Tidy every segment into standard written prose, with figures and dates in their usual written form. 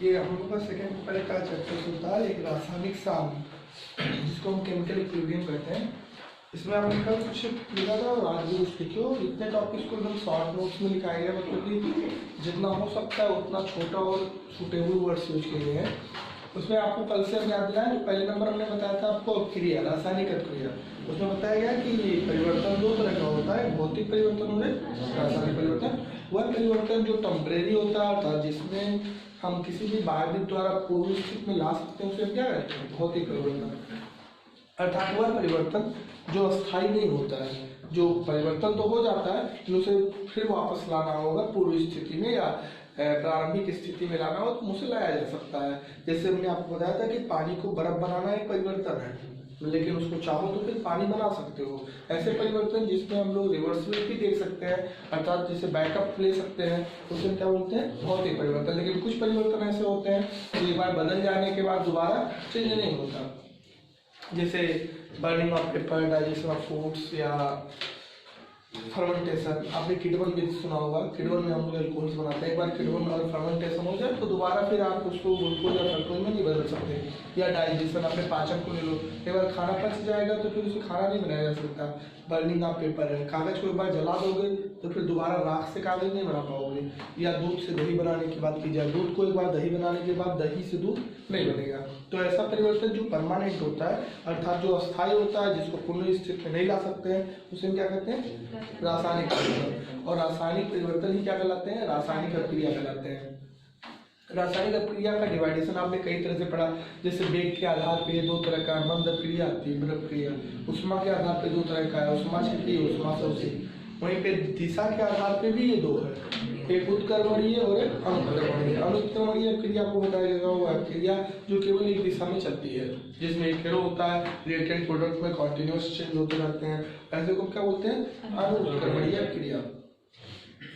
ये हम लोग का सेकेंड पेपर का चैप्टर होता है एक रासायनिक साम्य, जिसको हम केमिकल इक्विलिब्रियम कहते हैं। इसमें आपने कल कुछ लिखा था और आज भी कुछ लिखो। इतने टॉपिक्स को एकदम शॉर्ट नोट्स में लिखाया गया, मतलब कि जितना हो सकता है उतना छोटा और सूटेबल वर्ड्स यूज किए गए हैं। उसमें आपको कल से हम याद दिलाएं, जो पहले नंबर हमने बताया था आपको अपक्रिया, रासायनिक अपक्रिया। उसमें बताया गया कि परिवर्तन दो तरह का होता है, भौतिक परिवर्तन और रासायनिक परिवर्तन। वह परिवर्तन जो टेम्परेरी होता है, अर्थात जिसमें हम किसी भी बाहरी द्वारा पूर्व स्थिति में ला सकते हैं, उसे हम क्या कहते हैं? भौतिक परिवर्तन। अर्थात वह परिवर्तन जो अस्थायी नहीं होता है, जो परिवर्तन तो हो जाता है लेकिन उसे फिर वापस लाना होगा पूर्व स्थिति में या प्रारंभिक स्थिति में लाना हो तो उसे लाया जा सकता है। जैसे हमने आपको बताया था कि पानी को बर्फ बनाना एक परिवर्तन है, लेकिन उसको चाहो तो फिर पानी बना सकते हो। ऐसे परिवर्तन जिसमें हम लोग रिवर्सिबिलिटी देख सकते हैं, अर्थात जैसे बैकअप ले सकते हैं, उसे क्या बोलते हैं? भौतिक परिवर्तन। लेकिन कुछ परिवर्तन ऐसे होते हैं जो एक बार बदल जाने के बाद दोबारा चेंज नहीं होता, जैसे burning of paper, digestion of foods या फर्मेंटेशन। आपने किडवन भी सुना होगा, किडवन में हम लोग एल्कोहल्स बनाते हैं। एक बार किडवन और फर्मेंटेशन हो जाए तो दोबारा फिर आप उसको ग्लूकोज या फ्रक्टोज में नहीं बदल सकते। या डाइजेशन, अपने पाचन को ले लो, एक बार खाना पच जाएगा तो फिर उसे खाना नहीं बनाया जा सकता। बर्निंग ऑफ पेपर है, कागज को एक बार जला दोगे तो फिर दोबारा राख से कागज नहीं बना पाओगे। या दूध से दही बनाने की बात की जाए, दूध को एक बार दही बनाने के बाद दही से दूध नहीं बनेगा। तो ऐसा परिवर्तन जो परमानेंट होता है, अर्थात जो अस्थायी होता है, जिसको पुनः स्थिति में नहीं ला सकते हैं, उसे हम क्या कहते हैं? रासायनिक परिवर्तन। और रासायनिक परिवर्तन ही क्या कहलाते हैं? रासायनिक अपक्रिया कहलाते हैं। रासायनिक अपक्रिया का डिवाइडेशन आपने कई तरह से पढ़ा, जैसे वेग के आधार पे दो तरह का, मंद अपक्रिया, तीव्र अपक्रिया। उष्मा के आधार पे दो तरह का है, उष्मा क्षितिज, उष्मा शोषी। वहीं पे दिशा के आधार पे भी ये दो है, एक उत्क्रमणीय और एक अनुत्क्रमणीय। अनुत्क्रमणीय क्रिया को बताया गया वह क्रिया जो केवल एक दिशा में चलती है, जिसमें एक एरो होता है, रिएक्टेंट प्रोडक्ट में कॉन्टिन्यूअस चेंज होते रहते हैं, ऐसे को क्या बोलते हैं? अनुत्क्रमणीय क्रिया।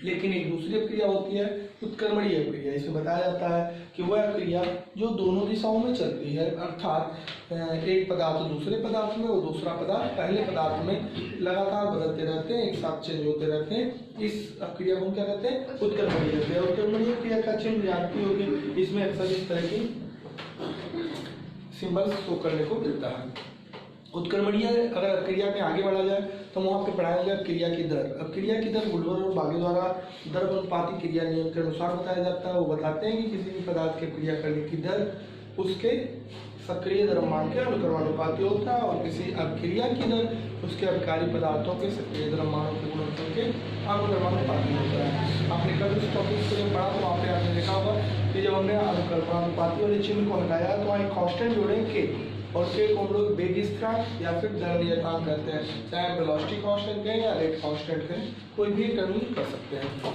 लेकिन एक दूसरी क्रिया होती है उत्क्रमणीय क्रिया। इसमें बताया जाता है कि वह क्रिया जो दोनों दिशाओं में चलती है, अर्थात एक पदार्थ दूसरे पदार्थ में और दूसरा पदार्थ पहले पदार्थ में लगातार बदलते रहते हैं, एक साथ चेंज होते रहते हैं। इस क्रिया को क्या कहते हैं? उत्क्रमणीय क्रिया। उत्क्रमणीय क्रिया का चिन्ह जानती होगी, इसमें अक्सर इस तरह की सिंबल्स शो करने को मिलता है। उत्क्रमणीय अगर क्रिया में आगे बढ़ा जाए तो वहाँ पे पढ़ाया गया क्रिया की दर। अब क्रिया की दर बुल्वर और बागे द्वारा दर अनुपाती क्रिया नियम के अनुसार बताया जाता है। वो बताते हैं कि किसी भी पदार्थ की क्रिया करने की दर उसके सक्रिय द्रव्यमान के अनुक्रमानुपाती होता है, और किसी अपक्रिया की दर उसके अभिकारी पदार्थों के सक्रिय द्रव्यमानों के गुणनफल के अनुक्रमानुपाती होता है। आपने कल इस टॉपिक को जब पढ़ा तो वहाँ पे आपने देखा होगा कि जब हमने अनुक्रमानुपाती वाले चिन्ह को हटाया तो वहाँ एक कांस्टेंट जोड़े के, और के को हम लोग वेग स्थिरांक या फिर दर नियतांक कहते हैं। चाहे वेलोसिटी कांस्टेंट कहें या रेट कांस्टेंट कहें, कोई भी टर्मिंग कर सकते हैं।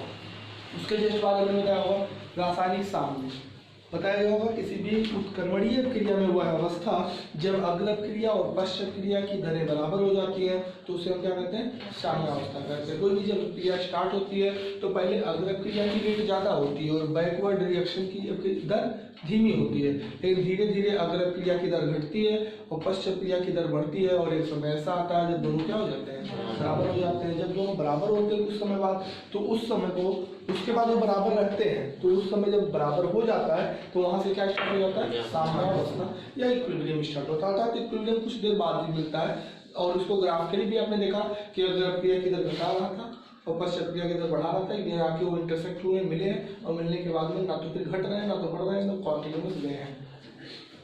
उसके जैसे बाद हमने बताया होगा रासायनिक साम्य। बताया गया होगा किसी भी उत्क्रमणीय क्रिया में वह अवस्था जब अग्र क्रिया और पश्चात क्रिया की दरें बराबर हो जाती है तो उसे हम क्या कहते हैं? साम्य अवस्था कहते हैं। कोई भी जब क्रिया स्टार्ट होती है तो पहले अग्र क्रिया की रेट ज्यादा होती है और बैकवर्ड रिएक्शन की दर धीमी होती है, लेकिन धीरे धीरे अग्र क्रिया की दर घटती है और पश्चात क्रिया की दर बढ़ती है। और एक समय ऐसा आता है जब दोनों क्या हो जाते हैं? बराबर हो जाते हैं। जब दोनों बराबर होते हैं कुछ समय बाद, तो उस समय को उसके बाद वो बराबर रखते हैं, तो उस समय जब बराबर हो जाता है तो वहां से क्या स्टार्ट हो जाता है? साम्यावस्था या इक्विलिब्रियम स्टार्ट होता है। अर्थात इक्विलिब्रियम कुछ देर बाद ही मिलता है, और उसको ग्राफिकली भी आपने देखा कि अगर क्रिया की दर घटा रहा था और पश्चात क्रिया की दर बढ़ा रहा था, ये आके वो इंटरसेक्ट हुए, मिले हैं, और मिलने के बाद में ना तो फिर घट रहे हैं ना तो बढ़ रहे हैं, तो कॉन्टिन्यूअस गए हैं।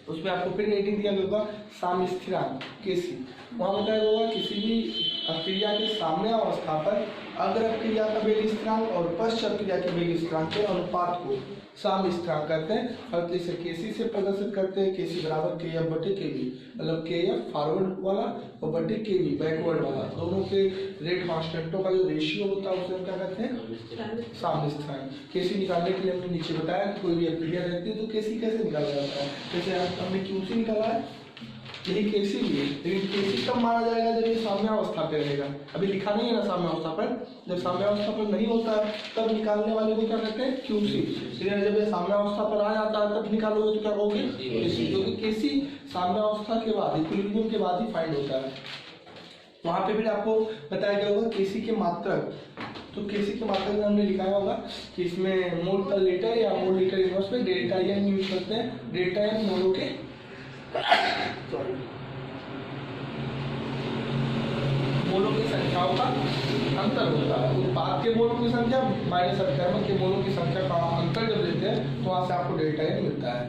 उसमें आपको फिर रेटिंग दिया गया होगा साम्य स्थिरांक केसी। वहाँ बताया होगा किसी भी क्रिया के साम्य अवस्था पर अग्र क्रिया का वेग स्थिरांक और पश्चात क्रिया के वेग स्थिरांक के अनुपात को साम्य स्थिरांक कहते हैं, और इसे केसी से प्रदर्शित करते हैं। केसी बराबर के एफ बटे के वी, मतलब के एफ फॉरवर्ड वाला और बटे के वी बैकवर्ड वाला, दोनों के रेट कांस्टेंटों का जो रेशियो होता है उसे हम क्या कहते हैं? साम्य स्थिरांक। केसी निकालने के लिए हमने नीचे बताया कि कोई भी क्रिया रहती है तो केसी कैसे निकाला जाता है। जैसे हमने क्यूसी निकाला है, यही केसी भी है, लेकिन केसी कब माना जाएगा? जब ये साम्यावस्था पे रहेगा। अभी लिखा नहीं है ना साम्यावस्था पर, जब साम्यावस्था पर नहीं होता है तब निकालने वाले को क्या कहते हैं? क्यूसी। लेकिन जब ये साम्यावस्था पर आ जाता है तब निकालोगे तो क्या कहोगे? केसी, क्योंकि केसी साम्यावस्था के बाद, इक्विलिब्रियम के बाद ही फाइंड होता है। वहां पे भी आपको बताया गया होगा केसी के मात्रक तो केसी की मात्रा में हमने लिखाया होगा कि इसमें मोल पर लीटर या मोल लीटर इनवर्स में डेल्टा एन यूज करते हैं। डेल्टा एन मोलों के मोलों की संख्याओं का अंतर होता है। उत्पाद के मोलों की संख्या माइनस अभिकर्मक के मोलों की संख्या का अंतर जब लेते हैं तो वहां से आपको डेल्टा एन मिलता है।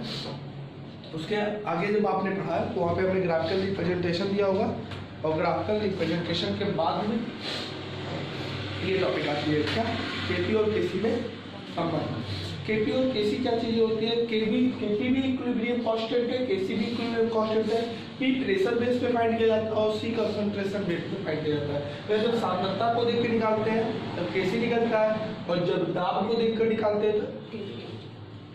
उसके आगे जब आपने पढ़ा है तो वहाँ पे हमने ग्राफिकल रिप्रेजेंटेशन दिया होगा, और ग्राफिकल रिप्रेजेंटेशन के बाद में ये टॉपिक आती है क्या, केपी और केसी में संबंध। केपी और केसी क्या चीजें होती है, केपी भी इक्विलिब्रियम कांस्टेंट है, केसी भी इक्विलिब्रियम कांस्टेंट है। पी प्रेशर बेस पे फाइंड किया जाता है और सी कंसंट्रेशन बेस पे फाइंड किया जाता है। तो जब सांद्रता को देख के निकालते हैं तब केसी निकलता है, और जब दाब को देख कर निकालते हैं तो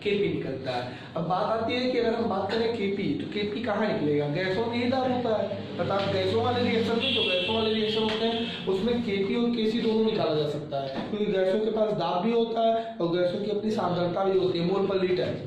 केपी निकलता है। अब बात आती है कि अगर हम बात करें केपी, तो केपी कहाँ निकलेगा, गैसों में ही दाब होता है। अर्थात गैसों वाले रिएक्शन में जो गैसों वाले रिएक्शन होते हैं उसमें केपी और केसी दोनों निकाला जा सकता है, क्योंकि गैसों के पास दाब भी होता है और गैसों की अपनी सांद्रता भी होती है, मोल पर लीटर।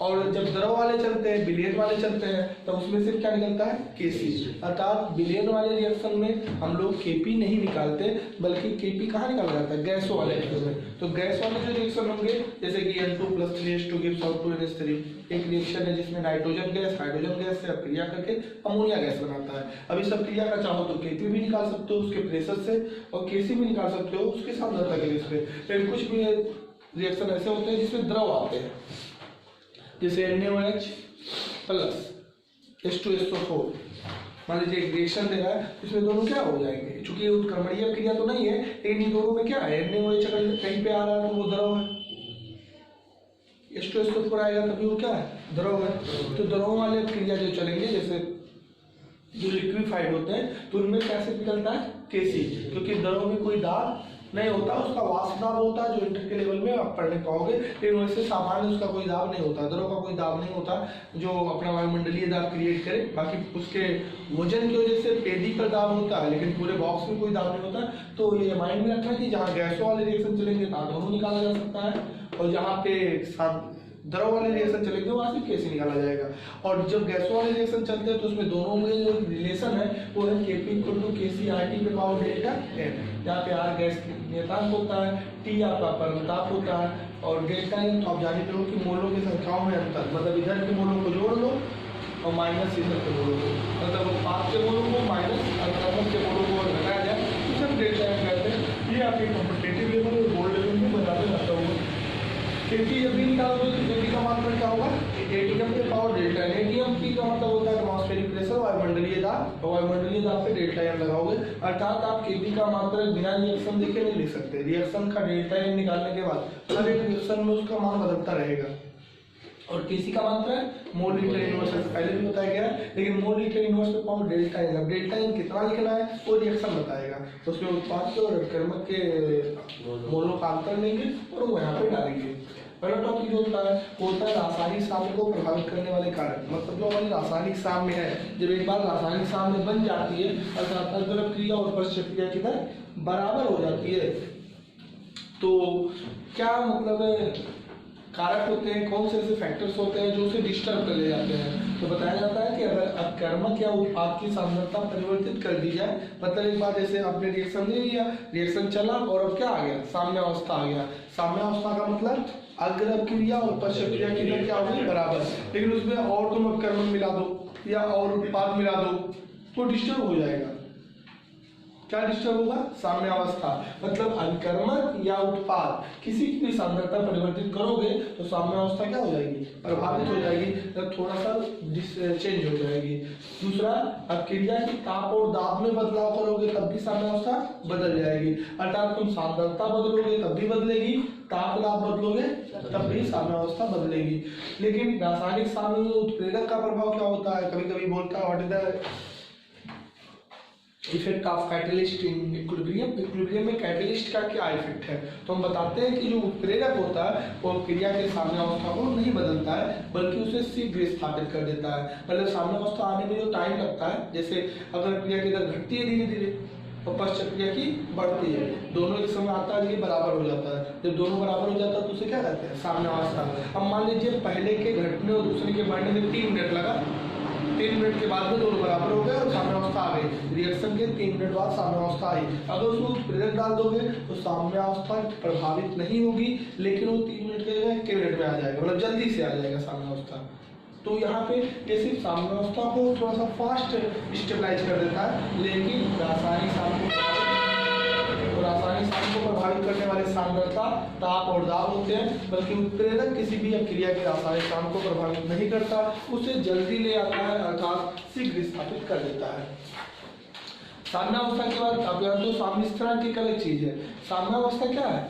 और जब द्रव वाले चलते हैं, बिलियन वाले चलते हैं, तब उसमें सिर्फ क्या निकलता है, केसी। अर्थात बिलियन वाले रिएक्शन में हम लोग केपी नहीं निकालते, बल्कि केपी कहाँ निकाला जाता है, गैसों वाले रिएक्शन में। तो गैस वाले जो रिएक्शन होंगे, जैसे कि N2 + 3H2 gives out 2NH3, एक रिएक्शन है जिसमें नाइट्रोजन गैस हाइड्रोजन गैस से क्रिया करके अमोनिया गैस बनाता है। अब इस सब क्रिया का चाहो तो केपी भी निकाल सकते हो उसके प्रेशर से, और केसी भी निकाल सकते हो उसके सांद्रता के बेस पे। लेकिन कुछ भी रिएक्शन ऐसे होते हैं जिसमें द्रव आते हैं, जैसे NaOH + H2SO4। मान लीजिए एक रिएक्शन दे रहा है, इसमें दोनों क्या हो जाएंगे, चूंकि ये उत्क्रमणीय क्रिया तो नहीं है, लेकिन इन दोनों में क्या है, NaOH अगर कहीं पे आ रहा है तो वो द्रव है, H2SO4 आएगा तभी वो क्या है, द्रव है। तो द्रव वाले क्रिया जो चलेंगे, जैसे जो लिक्विफाइड होते हैं, तो उनमें कैसे निकलता है, केसी, क्योंकि द्रव में कोई दाब नहीं होता, उसका वाष्प दाब होता है जो इंटर के लेवल में आप पढ़ने पाओगे, लेकिन वैसे सामान्य उसका कोई दाब नहीं होता, द्रव का कोई दाब नहीं होता जो अपना वायुमंडलीय दाब क्रिएट करे। बाकी उसके वजन की वजह से पेदी पर दाब होता है, लेकिन पूरे बॉक्स में कोई दाब नहीं होता। तो ये माइंड में रखना कि जहाँ गैसों वाले रिएक्शन चलेंगे तहाँ दोनों निकाला जा सकता है, और जहाँ पे द्रव वाले रिएक्शन चलेंगे वहाँ से केसी निकाला जाएगा। और जब गैसों वाले रिएक्शन चलते हैं तो उसमें दोनों में जो रिलेशन है वो है Kp = Kc RT पे पावर डेल्टा n, जहाँ पे R गैस नियतांक होता है, T आपका परमताप होता है, और डेल्टा n तो आप जानते हो कि मोलों की संख्याओं में अंतर, मतलब इधर के मोलों को जोड़ लो और माइनस इधर के मोलों को, मतलब उत्पाद के मोलों को माइनस अभिकर्मक के मोलों को घटाया जाए तो सब डेल्टा n कहते हैं। ये आपके कॉम्पिटिटिव लेवल और बोर्ड लेवल में बताते जाता हूँ। केपी जब भी निकालोगे तो केपी का मात्रा क्या होगा, एटीएम पे power delta N. ATM P का मतलब होता है एटमॉस्फेरिक प्रेशर, वायुमंडलीय दाब, और वायुमंडलीय दाब पे डेल्टा एन लगाओगे। अर्थात आप केपी का मात्रा बिना रिएक्शन देखे नहीं लिख सकते, रिएक्शन का डेल्टा एन निकालने के बाद हर एक रिएक्शन में उसका मान बदलता रहेगा। और केसी का मात्रा है मोल लीटर इनवर्स, पहले भी बताया गया है, लेकिन मोल लीटर इनवर्स पे पावर डेल्टा एन। अब डेल्टा एन कितना लिखना है वो रिएक्शन बताएगा, तो उसमें उत्पाद के और अभिकर्मक के मोलों का अंतर लेंगे और वो यहाँ पे डालेंगे। पहला टॉपिक जो होता है वो होता है रासायनिक साम्य को प्रभावित करने वाले कारक। मतलब जो हमारी रासायनिक साम्य है, जब एक बार रासायनिक साम्य बन जाती है अर्थात अद्रव क्रिया और परिश्रम क्रिया की दर बराबर हो जाती है, तो क्या मतलब कारक होते हैं, कौन से ऐसे फैक्टर्स होते हैं जो उसे डिस्टर्ब कर ले जाते हैं। तो बताया जाता है कि अगर अपकर्मक या उत्पाद की सांद्रता परिवर्तित कर दी जाए, मतलब एक बार जैसे आपने रिएक्शन दे दिया, रिएक्शन चला और अब क्या आ गया, साम्य अवस्था आ गया। साम्य अवस्था का मतलब अग्र क्रिया और पश्च क्रिया की दर क्या होगी, बराबर। लेकिन उसमें और तुम अपकर्मक मिला दो या और उत्पाद मिला दो तो डिस्टर्ब हो जाएगा। क्या डिस्टर्ब होगा, साम्य अवस्था, मतलब अभिकर्मक या उत्पाद किसी की भी सांद्रता परिवर्तित करोगे तो साम्य अवस्था क्या हो जाएगी, प्रभावित हो जाएगी, तब थोड़ा सा चेंज हो जाएगी। दूसरा, अब क्रिया की ताप और दाब में बदलाव करोगे तब भी साम्य अवस्था बदल जाएगी। अर्थात तुम सांद्रता बदलोगे तब भी बदलेगी, ताप दाब बदलोगे तब भी साम्य अवस्था बदलेगी। लेकिन रासायनिक साम्य में उत्प्रेरक का प्रभाव क्या होता है, कभी कभी बोलता है what is the effect of catalyst in equilibrium. Equilibrium में कैटलिस्ट का क्या इफेक्ट है, तो हम बताते हैं कि जो उत्प्रेरक होता है वो क्रिया के साम्य अवस्था को नहीं बदलता है बल्कि उसे शीघ्र स्थापित कर देता है। मतलब साम्य अवस्था आने में जो टाइम लगता है, जैसे अगर क्रिया की दर घटती है धीरे धीरे और पश्चात क्रिया की बढ़ती है, दोनों एक समय आता है कि बराबर हो जाता है। जब दोनों बराबर हो जाता है तो उसे क्या कहते हैं, साम्य अवस्था। अब मान लीजिए पहले के घटने और दूसरे के बढ़ने में 3 मिनट लगा, 3 मिनट के बाद में दोनों बराबर हो गए और साम्यावस्था आ गई। रिएक्शन के 3 मिनट बाद साम्यावस्था आई। अगर उसको प्रेरक डाल दोगे तो साम्यावस्था प्रभावित नहीं होगी, लेकिन वो 3 मिनट के जगह 1 मिनट में आ जाएगा, मतलब जल्दी से आ जाएगा साम्यावस्था। तो यहाँ पे ये सिर्फ साम्यावस्था को थोड़ा सा फास्ट स्टेबलाइज कर देता है, लेकिन रासायनिक साधन को प्रभावित करने वाले सांद्रता, ताप और दाब होते हैं, बल्कि उत्प्रेरक किसी भी अभिक्रिया के रासायनिक साधन को प्रभावित नहीं करता, उसे जल्दी ले आता है, अर्थात शीघ्र स्थापित कर देता है। साम्यावस्था के बाद अब तो साम्यस्थान की अलग चीज है। साम्यावस्था क्या है?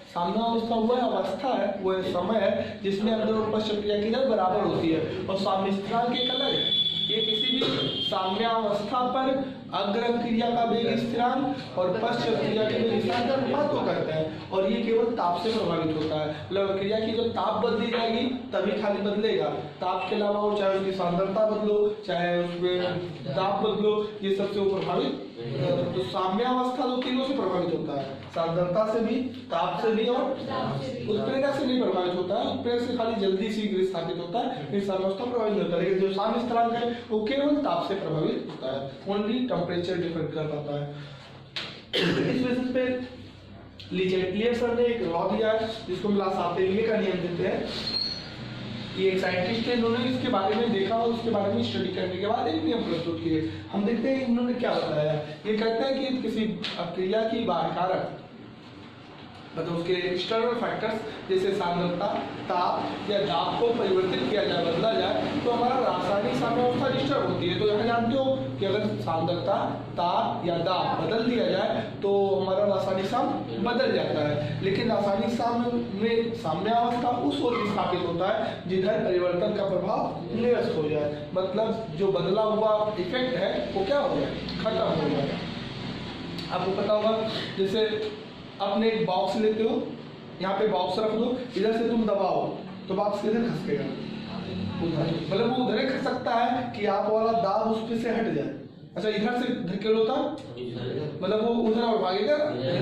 साम्यावस्था वह अवस्था है, वह समय है जिसमें अंदर और पश्च क्रिया की दर बराबर होती है, और साम्यस्थान की अलग है। ये किसी भी साम्यावस्था पर अग्र क्रिया का वेग स्थिरांक और पश्च क्रिया के वेग स्थिरांक का अनुपात को करता है, और ये केवल ताप से प्रभावित होता है। मतलब क्रिया की जब ताप बदली जाएगी तभी खाली बदलेगा, ताप के अलावा और चाहे उसकी सांद्रता बदलो, चाहे उसमें दाब बदलो, ये सबसे वो प्रभावित। तो साम्यावस्था तो तीनों से प्रभावित होता है, सांद्रता से भी, ताप से भी और उत्प्रेरक से नहीं प्रभावित होता है। उत्प्रेरक से खाली जल्दी शीघ्र स्थापित होता है, फिर साम्यावस्था प्रभावित होता है, लेकिन जो साम्य स्थरांक है वो केवल ताप से प्रभावित होता है, ओनली टेम्परेचर डिफर कर पाता है। इस बेसिस पे लीचेटियर सर ने एक लॉ दिया है जिसको हम लासापेलिये का नियम देते हैं। ये एक साइंटिस्ट है, इन्होंने इसके बारे में देखा और उसके बारे में स्टडी करने के बाद एक नियम प्रस्तुत किए। हम देखते हैं इन्होंने क्या बताया। ये कहते हैं कि किसी क्रिया की बाह्य कारक, मतलब उसके एक्सटर्नल फैक्टर्स जैसे सांद्रता, ताप या दाब को परिवर्तित किया जाए, बदला जाए, तो हमारा रासायनिक साम्यावस्था डिस्टर्ब होती है। तो यहाँ जानते हो कि अगर सांद्रता, ताप या दाब बदल दिया जाए तो हमारा रासायनिक साम्य बदल जाता है। लेकिन रासायनिक साम्य में साम्यावस्था उस ओर स्थापित होता है जिधर परिवर्तन का प्रभाव निरस्त हो जाए, मतलब जो बदला हुआ इफेक्ट है वो क्या हो जाए, खत्म हो जाए। आपको पता होगा, जैसे अपने एक बॉक्स लेते हो, यहाँ पे बॉक्स रख दो, इधर से तुम दबाओ तो बॉक्स किधर खसकेगा, मतलब वो उधर खसकता है कि आप वाला दाब उस पे से हट जाए। अच्छा, इधर से धकेलो था, मतलब वो उधर और भागेगा,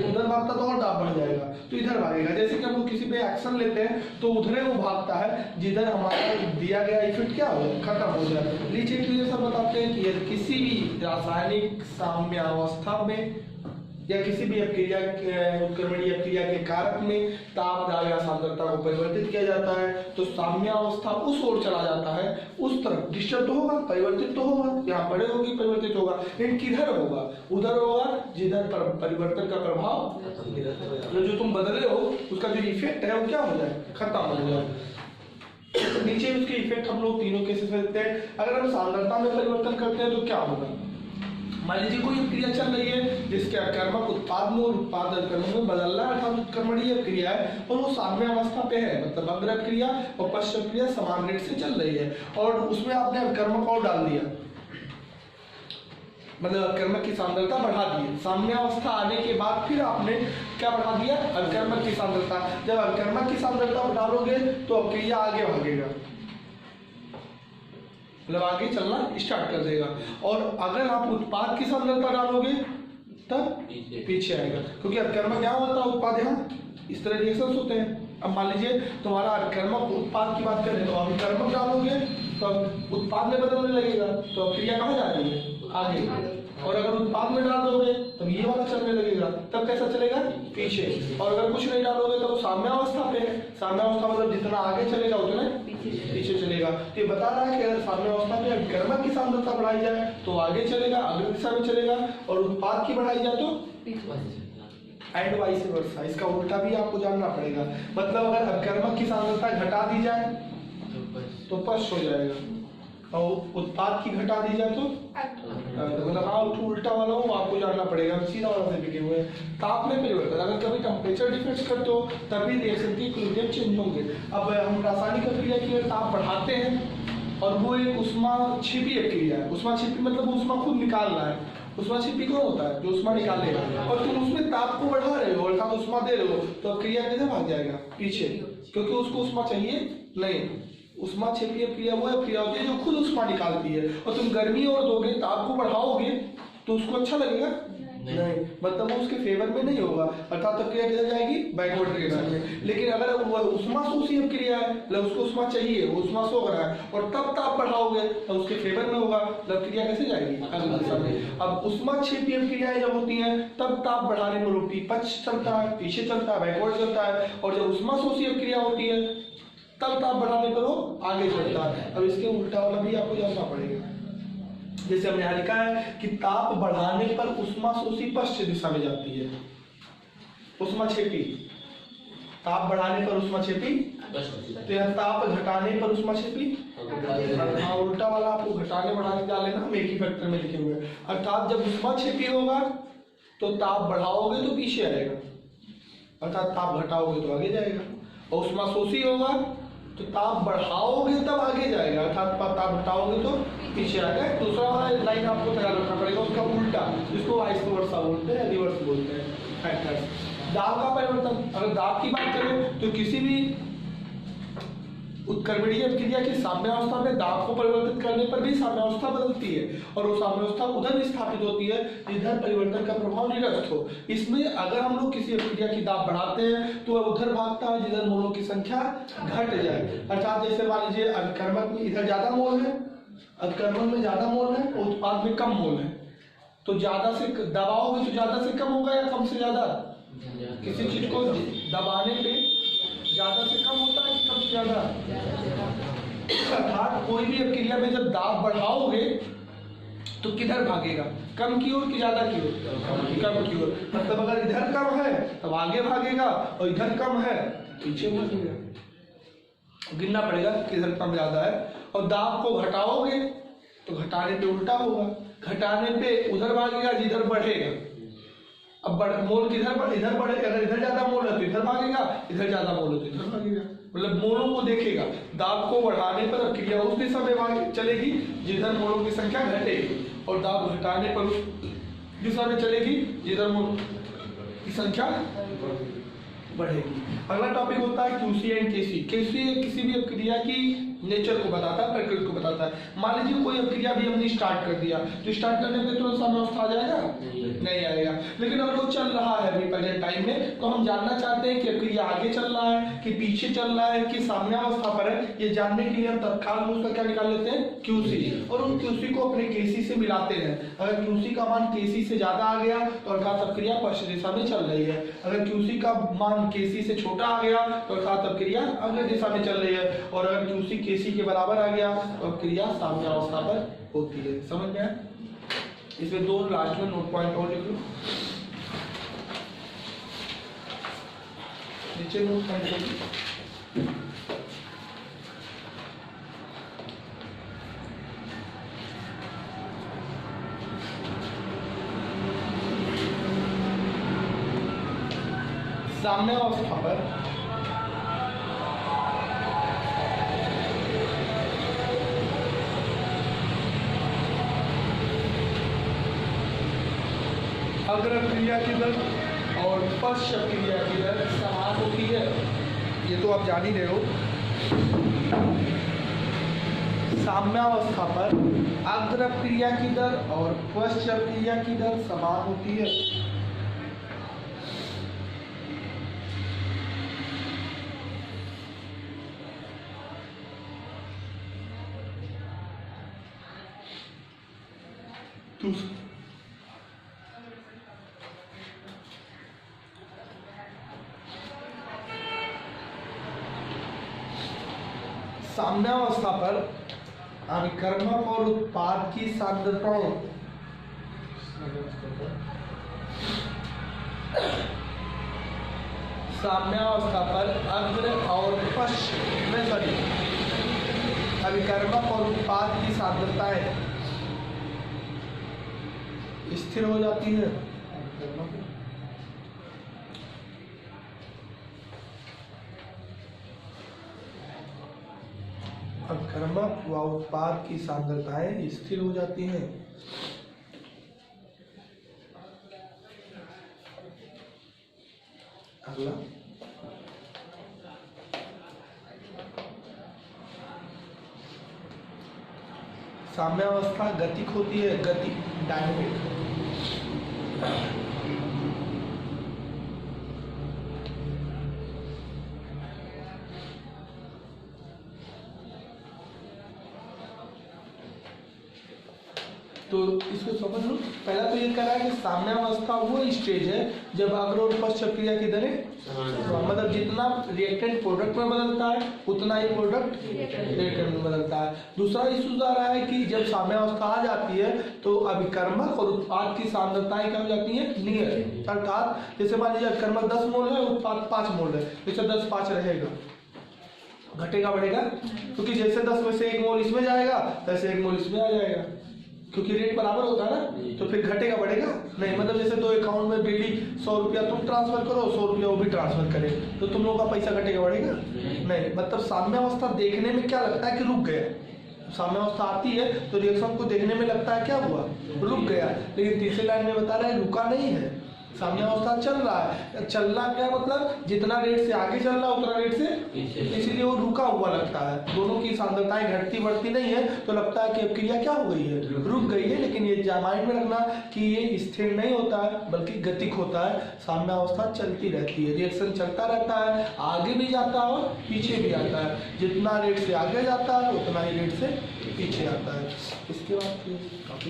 उधर भागता तो और दाब बढ़ जाएगा, तो इधर भागेगा। जैसे कि हम लोग किसी पे एक्शन लेते हैं तो उधर वो भागता है जिधर हमारा दिया गया इफेक्ट क्या हो, खत्म हो जाए। लीचेटियर सर बताते हैं कि यदि किसी भी रासायनिक साम्यावस्था में या किसी भी अपक्रिया उत्क्रमणीय अपक्रिया के कारक में ताप, दाब या सांद्रता को परिवर्तित किया जाता है तो साम्यावस्था उस ओर चला जाता है, उस तरफ डिस्टर्ब तो होगा, परिवर्तित तो होगा, यहाँ पड़े होगी, परिवर्तित होगा, लेकिन किधर होगा, उधर होगा जिधर परिवर्तन का प्रभाव, जो तुम बदले हो उसका जो इफेक्ट है वो क्या हो जाए, खत्म हो जाए। तो नीचे उसके इफेक्ट हम लोग तीनों केसेस में देखते हैं। अगर हम सांद्रता में परिवर्तन करते हैं तो क्या होगा, मान लीजिए कोई क्रिया चल रही है जिसके अकर्मक उत्पाद में और उत्पाद अकर्मक में बदलना अर्थात उत्क्रमणीय क्रिया है और वो साम्यावस्था पे है, मतलब अग्र क्रिया और पश्च क्रिया समान रेट से चल रही है और उसमें आपने अकर्मक और डाल दिया, मतलब अकर्मक की सांद्रता बढ़ा दी। साम्यावस्था आने के बाद फिर आपने क्या बढ़ा दिया, अकर्मक की सांद्रता। जब अकर्मक की सांद्रता बढ़ाओगे तो क्रिया आगे भागेगा, मतलब आगे चलना स्टार्ट कर देगा, और अगर आप उत्पाद की सांद्रता डालोगे तब पीछे आएगा, क्योंकि अकर्मक यहाँ होता है, उत्पाद यहाँ, इस तरह रिएक्शंस होते हैं। अब मान लीजिए तुम्हारा अकर्मक उत्पाद की बात करें तो अब कर्मक डालोगे तो उत्पाद में बदलने लगेगा, तो क्रिया कहाँ जा रही है, आगे। और अगर उत्पाद में डाल दोगे तब ये वाला चलने लगेगा, तब कैसा चलेगा, पीछे। और अगर कुछ नहीं डालोगे तो साम्यावस्था पे है, साम्यावस्था मतलब जितना आगे चलेगा उतना पीछे चलेगा। तो ये बता रहा है कि अगर साम्यावस्था में कर्मक की सांद्रता बढ़ाई जाए तो आगे चलेगा, अग्र दिशा में चलेगा, और उत्पाद की बढ़ाई जाए तो एंड वाइस वर्सा, इसका उल्टा भी आपको जानना पड़ेगा। मतलब अगर अकर्मक की सांद्रता घटा दी जाए तो पश्च हो जाएगा, और उत्पाद की घटा दी जाए तो मतलब हाँ उल्टा वाला हो, आपको जानना पड़ेगा, सीधा वाला से बिके हुए। ताप में परिवर्तन, अगर कभी टेम्परेचर डिफरेंस करते हो तभी रिएक्शन की इक्विलिब्रियम चेंज होंगे। अब हम रासायनिक अभिक्रिया की ताप बढ़ाते हैं और वो एक उष्मा छिपी अभिक्रिया है। उष्मा छिपी मतलब उष्मा खुद निकालना है, उष्मा छिपी कौन होता है, जो उष्मा निकालेगा, और तुम उसमें ताप को बढ़ा रहे हो अर्थात उष्मा दे रहे हो, तो क्रिया किधर भाग जाएगा, पीछे, क्योंकि उसको उष्मा चाहिए नहीं। उष्मा छिपी क्रिया वो क्रिया होती है जो खुद उष्मा निकालती है, और तुम गर्मी और दोगे, ताप को बढ़ाओगे तो उसको अच्छा लगेगा नहीं, मतलब वो उसके फेवर में नहीं होगा, अर्थात क्रिया किधर जाएगी, बैकवर्ड डायरेक्शन में। लेकिन अगर वो उष्माशोषी क्रिया है, मतलब उसको उष्मा चाहिए, वो उष्मा सो रहा है और तब ताप बढ़ाओगे तो उसके फेवर में होगा, मतलब क्रिया कैसे जाएगी, अगली दिशा में। अब उष्माक्षेपी क्रियाएं जब होती हैं तब ताप बढ़ाने पर पक्ष चलता है, पीछे चलता है, बैकवर्ड चलता है, और जब उष्माशोषी क्रिया होती है तब ताप बढ़ाने पर वो आगे चलता है। अब इसके उल्टा वाला भी आपको जानना पड़ेगा। जैसे हमने यहाँ लिखा है कि ताप बढ़ाने पर उष्माशोषी पश्चिम दिशा में जाती है, उष्माक्षेपी, ताप बढ़ाने पर उष्माक्षेपी, तो यह ताप घटाने पर उष्माक्षेपी, हाँ उल्टा वाला आपको घटाने बढ़ाने डाल लेना, हम एक ही फैक्टर में लिखे हुए। अर्थात जब उष्माक्षेपी होगा तो ताप बढ़ाओगे तो पीछे आएगा, अर्थात ताप घटाओगे तो आगे जाएगा, और उष्माशोषी होगा तो ताप बढ़ाओगे तब आगे जाएगा, अर्थात ताप घटाओगे तो पीछे आएगा। दूसरा वाला लाइन आपको तैयार रखना पड़ेगा, उसका उल्टा, जिसको वाइस वर्सा बोलते हैं, रिवर्स बोलते हैं फैक्टर्स। दाब का परिवर्तन, अगर दाब की बात करें तो किसी भी उत्क्रमणीय क्रिया की साम्यावस्था में दाब को परिवर्तित करने पर भी साम्यावस्था बदलती है, और वो साम्यावस्था उधर स्थापित होती है जिधर परिवर्तन का प्रभाव निरस्त हो। इसमें अगर हम लोग किसी क्रिया की दाब बढ़ाते हैं तो वह उधर भागता है जिधर मोलों की संख्या घट जाए। अर्थात जैसे मान लीजिए अभिकर्मक में इधर ज्यादा मोल है, अभिकर्मक में ज्यादा मोल है, उत्पाद में कम मोल है, तो ज्यादा से दबाओगे तो ज्यादा से कम होगा या कम से ज्यादा। किसी चीज को दबाने पे ज्यादा से कम होता है कि कम से ज्यादा। अर्थात कोई भी क्रिया में जब दाब बढ़ाओगे तो किधर भागेगा, कम की ओर कि ज्यादा की ओर, कम की ओर। मतलब अगर इधर कम है तब आगे भागेगा और इधर कम है पीछे भागेगा, गिनना पड़ेगा किधर कम ज्यादा है। और दाब को घटाओगे तो घटाने पे उल्टा होगा, घटाने पे उधर भागेगा जिधर बढ़ेगा। अब मोल किधर बढ़, इधर बढ़ेगा, अगर इधर ज्यादा मोल है तो इधर भागेगा, इधर ज्यादा मोल है तो इधर भागेगा, मतलब मोलों को देखेगा। दाब को बढ़ाने पर क्रिया उस दिशा में चलेगी जिधर मोलों की संख्या घटेगी, और दाब घटाने पर उस दिशा में चलेगी जिधर मोल की संख्या बढ़ेगी। अगला टॉपिक होता है क्यूसी एंड केसी। केसी किसी भी क्रिया की नेचर को बताता है, प्रकृति को बताता है। मान लीजिए कोई क्रिया भी हमने स्टार्ट कर दिया, तो स्टार्ट करने पे तुरंत साम्यावस्था आ जाएगा, नहीं आएगा। लेकिन अगर वो चल रहा है अभी प्रेजेंट टाइम में, तो हम जानना चाहते हैं कि क्रिया आगे चल रहा है कि पीछे चल रहा है कि साम्यावस्था पर है, ये जानने के लिए हम तत्काल में उसका क्या निकाल लेते हैं, क्यूसी, और उन क्यूसी को अपने केसी से मिलाते हैं। अगर क्यूसी का मान केसी से ज्यादा आ गया तो अर्थात अब क्रिया पश्चिम दिशा में चल रही है, अगर क्यूसी का मान केसी से छोटा आ गया तो अर्थात अब क्रिया अगले दिशा में चल रही है, और अगर क्यूसी केसी के बराबर आ गया तो अब क्रिया साम्यावस्था पर होती है। समझ में आया? इसमें दो लास्ट में नोट पॉइंट और लिख लो, नीचे नोट पॉइंट लिख लो। साम्यावस्था पर अग्र क्रिया की दर और पश्च क्रिया की दर समान होती है, ये तो आप जान ही रहे हो। साम्यावस्था पर अग्र क्रिया की दर और पश्च क्रिया की दर समान होती है। साम्यावस्था पर अभिकर्मक और उत्पाद की सांद्रताएं साम्यावस्था पर अग्र और पश्च में अभिकर्मक और उत्पाद की सांद्रताएं स्थिर हो जाती है। अभिकर्मक व उत्पाद की सांद्रताएं स्थिर हो जाती हैं। अगला साम्यावस्था गतिक होती है, गति डायनेमिक। तो इसको समझ लो। पहला तो ये कह रहा है कि साम्यावस्था वो स्टेज है जब अग्र और पश्च क्रिया की दरें मतलब जितना रिएक्टेंट प्रोडक्ट में बदलता है उतना ही प्रोडक्ट रिएक्टेंट में बदलता है। दूसरा इशू आ रहा है कि जब साम्यावस्था आ जाती है तो अभिकर्मक और उत्पाद की सांद्रताएं क्या हो जाती है, नियत। अर्थात जैसे मान लीजिए अभिकर्मक 10 मोल है, उत्पाद 5 मोल है, जैसे 10 5 रहेगा, घटेगा बढ़ेगा, क्योंकि जैसे 10 में से 1 मोल इसमें जाएगा वैसे 1 मोल इसमें आ जाएगा, क्योंकि रेट बराबर होता है ना, तो फिर घटेगा बढ़ेगा नहीं। मतलब जैसे 2 अकाउंट में डेली 100 रुपया तुम ट्रांसफर करो, 100 रुपया वो भी ट्रांसफर करे, तो तुम लोगों का पैसा घटेगा बढ़ेगा नहीं। मतलब साम्यावस्था देखने में क्या लगता है कि रुक गया, साम्यावस्था आती है तो रिएक्शन को देखने में लगता है क्या हुआ, रुक गया, लेकिन तीसरी लाइन में बता रहा है रुका नहीं है, साम्यावस्था चल रहा है। चलना क्या मतलब जितना रेट से आगे चल रहा है उतना रेट से, इसीलिए वो रुका हुआ लगता है। दोनों की सांद्रताएं घटती बढ़ती नहीं है तो लगता है कि अब क्रिया क्या हो गई है, रुक गई है। लेकिन ये माइंड में रखना कि ये स्थिर नहीं होता है बल्कि गतिक होता है। साम्यावस्था चलती रहती है, रिएक्शन चलता रहता है, आगे भी जाता है और पीछे भी आता है। जितना रेट से आगे जाता है उतना ही रेट से पीछे आता है। इसके बाद